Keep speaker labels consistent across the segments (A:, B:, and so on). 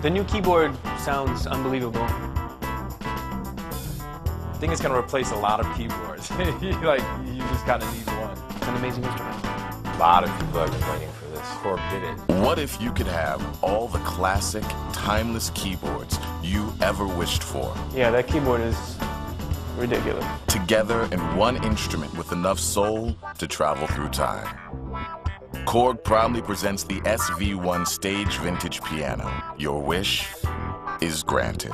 A: The new keyboard sounds unbelievable.
B: I think it's going to replace a lot of keyboards. You just kind of need one.
A: It's an amazing instrument.
B: A lot of people have been waiting for this. Korg did it.
C: What if you could have all the classic, timeless keyboards you ever wished for?
A: Yeah, that keyboard is ridiculous.
C: Together in one instrument with enough soul to travel through time. Korg proudly presents the SV-1 Stage Vintage Piano. Your wish is granted.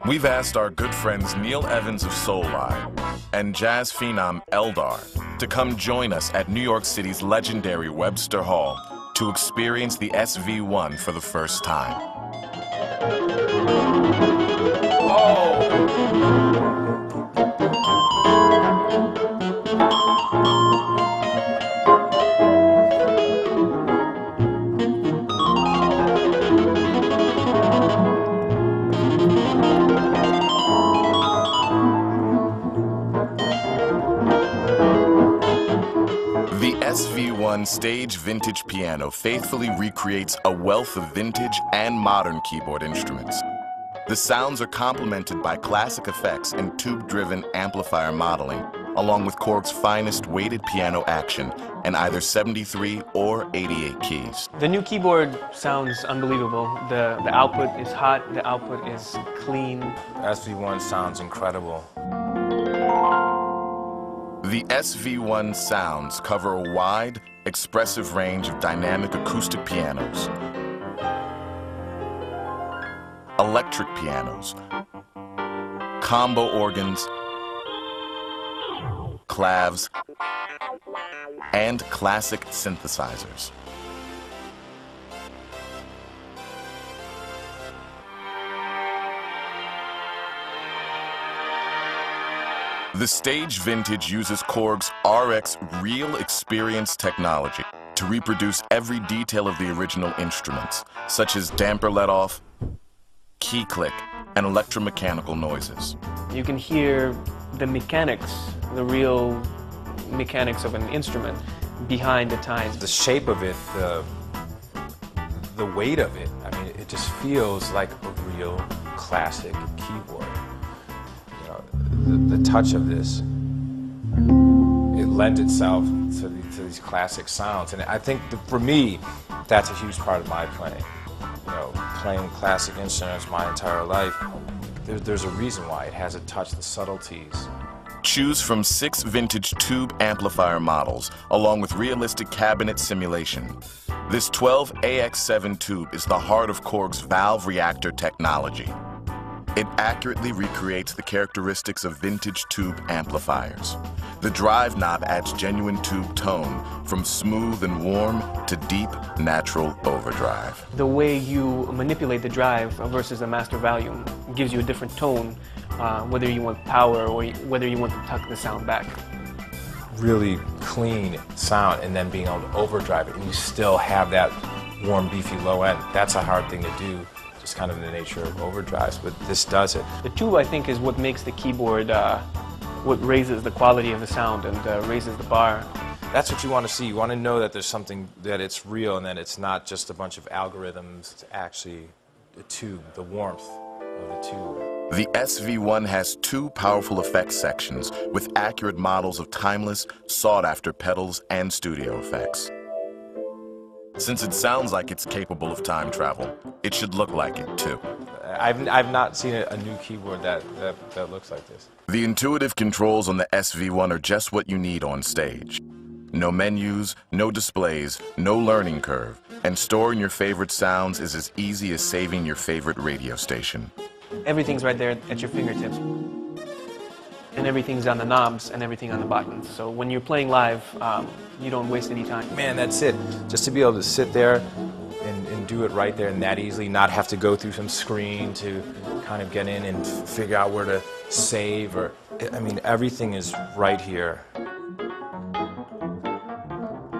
C: We've asked our good friends Neil Evans of Soulline and jazz phenom Eldar to come join us at New York City's legendary Webster Hall to experience the SV-1 for the first time. The SV-1 Stage Vintage Piano faithfully recreates a wealth of vintage and modern keyboard instruments. The sounds are complemented by classic effects and tube-driven amplifier modeling, along with Korg's finest weighted piano action in either 73 or 88 keys.
A: The new keyboard sounds unbelievable. The output is hot, the output is clean.
B: SV-1 sounds incredible.
C: The SV-1 sounds cover a wide, expressive range of dynamic acoustic pianos, electric pianos, combo organs, clavs, and classic synthesizers. The Stage Vintage uses Korg's RX Real Experience technology to reproduce every detail of the original instruments, such as damper let-off, key click, and electromechanical noises.
A: You can hear the mechanics, the real mechanics of an instrument behind the tines.
B: The shape of it, the weight of it, I mean, it just feels like a real classic keyboard. The touch of this, it lends itself to these classic sounds. And I think for me, that's a huge part of my playing. Playing classic instruments my entire life, there's a reason why. It has a touch, the subtleties.
C: Choose from 6 vintage tube amplifier models, along with realistic cabinet simulation. This 12 AX7 tube is the heart of Korg's valve reactor technology. It accurately recreates the characteristics of vintage tube amplifiers. The drive knob adds genuine tube tone, from smooth and warm to deep, natural overdrive.
A: The way you manipulate the drive versus the master volume gives you a different tone, whether you want power or whether you want to tuck the sound back.
B: Really clean sound, and then being able to overdrive it, and you still have that warm, beefy low end. That's a hard thing to do. Just kind of the nature of overdrives, but this does it.
A: The tube, I think, is what makes the keyboard, what raises the quality of the sound and raises the bar.
B: That's what you want to see. You want to know that there's something, that it's real and that it's not just a bunch of algorithms. It's actually a tube, the warmth of the tube.
C: The SV-1 has 2 powerful effects sections with accurate models of timeless, sought-after pedals and studio effects. Since it sounds like it's capable of time travel, it should look like it too.
B: I've not seen a new keyboard that looks like this.
C: The intuitive controls on the SV-1 are just what you need on stage. No menus, no displays, no learning curve, and storing your favorite sounds is as easy as saving your favorite radio station.
A: Everything's right there at your fingertips. And everything's on the knobs and everything on the buttons. So when you're playing live, you don't waste any time.
B: Man, that's it. Just to be able to sit there and do it right there and that easily, not have to go through some screen to kind of get in and figure out where to save, or, I mean, everything is right here.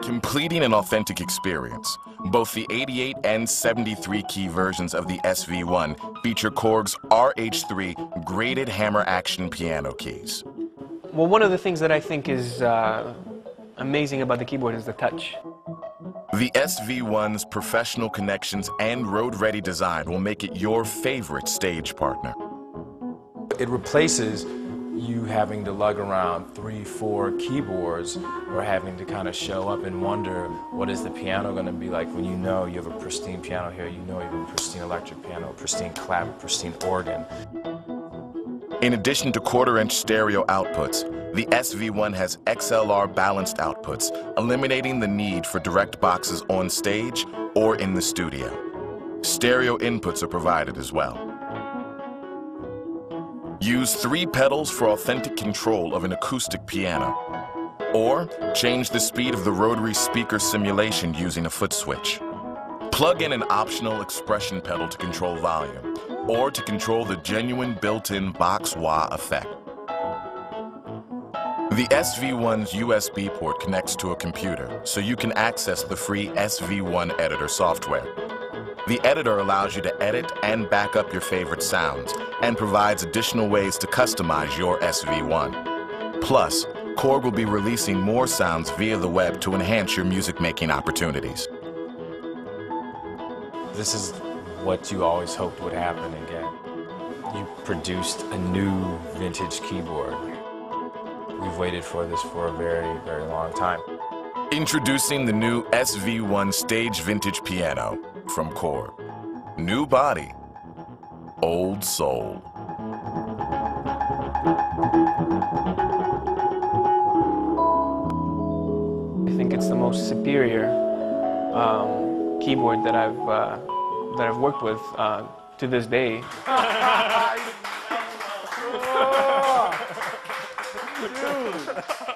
C: Completing an authentic experience, both the 88 and 73 key versions of the SV-1 feature Korg's RH3 graded hammer action piano keys.
A: Well, one of the things that I think is amazing about the keyboard is the touch.
C: The SV1's professional connections and road-ready design will make it your favorite stage partner.
B: It replaces you having to lug around 3-4 keyboards or having to kind of show up and wonder what is the piano going to be like when you know you have a pristine piano here, you know you have a pristine electric piano, a pristine clap, a pristine organ.
C: In addition to quarter-inch stereo outputs, the SV1 has XLR balanced outputs, eliminating the need for direct boxes on stage or in the studio. Stereo inputs are provided as well. Use 3 pedals for authentic control of an acoustic piano. Or change the speed of the rotary speaker simulation using a foot switch. Plug in an optional expression pedal to control volume, or to control the genuine built-in box wah effect. The SV1's USB port connects to a computer, so you can access the free SV1 editor software. The editor allows you to edit and back up your favorite sounds, and provides additional ways to customize your SV1. Plus, Korg will be releasing more sounds via the web to enhance your music-making opportunities.
B: This is what you always hoped would happen again. You produced a new vintage keyboard. We've waited for this for a very, very long time.
C: Introducing the new SV1 Stage Vintage Piano from Korg. New body, old soul.
A: I think it's the most superior keyboard that I've worked with to this day.
B: Dude.